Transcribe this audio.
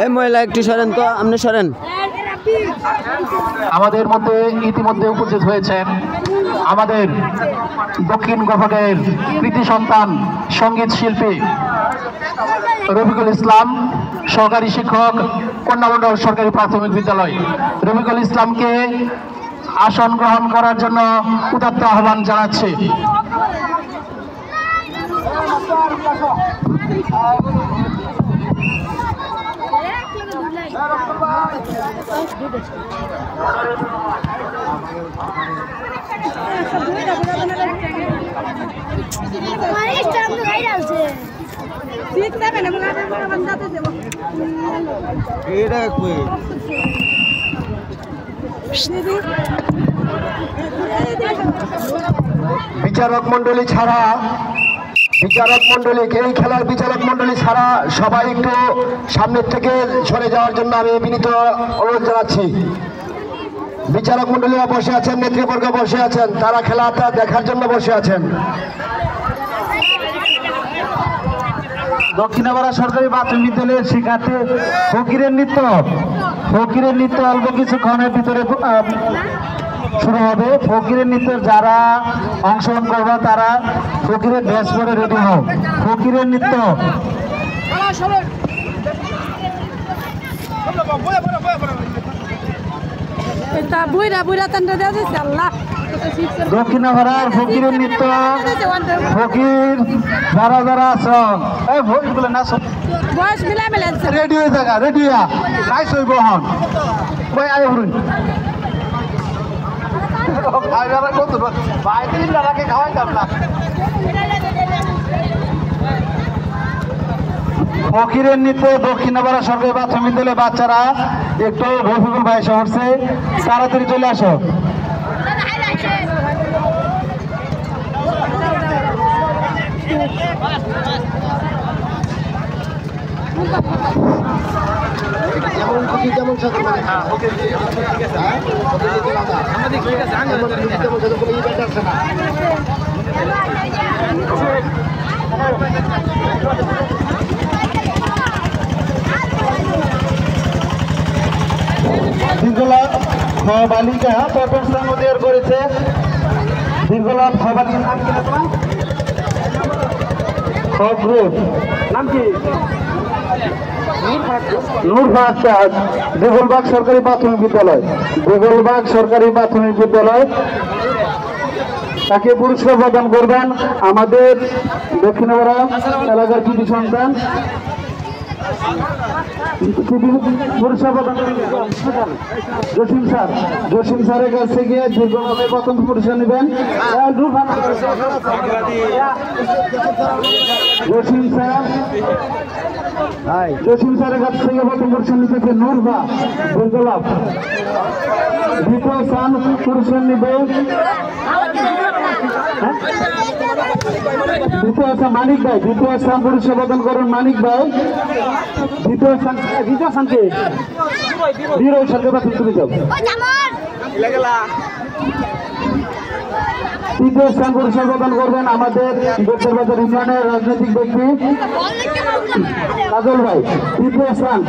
এই মহিলা একটু সরেন তো, আপনি সরেন। আমাদের মধ্যে ইতিমধ্যে উপস্থিত হয়েছেন আমাদের দক্ষিণ গোপনের কৃতি সন্তান সঙ্গীত শিল্পী রফিকুল ইসলাম, সহকারী শিক্ষক, কন্যামণ্ডল সরকারি প্রাথমিক বিদ্যালয়। রফিকুল ইসলামকে আসন গ্রহণ করার জন্য উদাত্ত আহ্বান জানাচ্ছি। বিচারক মন্ডলী ছাড়া এই খেলার বিচারক মন্ডলী ছাড়া সবাই একটু সামনের থেকে সরে যাওয়ার জন্য আমি বিনীত অনুরোধ জানাচ্ছি। বিচারক মন্ডলীরা বসে আছেন, নেতৃবর্গ বসে আছেন, তারা খেলাটা দেখার জন্য বসে আছেন। দক্ষিণাপাড়া সরকারি প্রাথমিক বিদ্যালয়ের শিক্ষার্থী ফকিরের নৃত্য অল্প কিছুক্ষণের ভিতরে শুরু হবে। ফকিরের নৃত্যের যারা অংশগ্রহণ করবে তারা ফকিরের ড্রেস পরে রেডি হও। ফকিরের নৃত্য দক্ষিণাপাড়ার ফকিরের নৃত্য, ফকির যারা যারা আছেন রেডি হয়ে থাকা, রেডি নাইস হইব হন ভাই আয় হরুন ফকিরের নৃত্য দক্ষিণাপাড়া সরকারি প্রাথমিক বিদ্যালয়ের বাচ্চারা একটু রফিকুল ভাই এসে উঠছে, তাড়াতাড়ি চলে আসো। দীর্ঘলাভ বালিকা প্রথম স্থান অধিকার করেছে। দীর্ঘলাভ বালিকার নাম কি? নাম কি? দেগলবাগ সরকারি প্রাথমিক বিদ্যালয়। তাকে পুরস্কার প্রদান করবেন আমাদের দক্ষিণাপাড়া এলাকার কৃতি সন্তান। পুরস্কার প্রদান জসিম স্যারের কাছ থেকে দীর্ঘভাবে প্রথম পুরস্কার নেবেন জসিম স্যারের কাছ থেকে প্রথম পুরস্কার নিতেছে নূরবা দীর্ঘলাভ। দ্বিতীয় স্থান পুরস্কার নিবে মানিক ভাই। দ্বিতীয় স্থান পুরস্কার প্রদান করুন মানিক ভাই। দ্বিতীয় স্থানকে বীর সরকার তুমি যাও। তৃতীয় স্থান পুরস্কার প্রদান করবেন আমাদের গোপালবাজার ইউনিয়নের রাজনৈতিক ব্যক্তি কাজল ভাই। তৃতীয় স্থান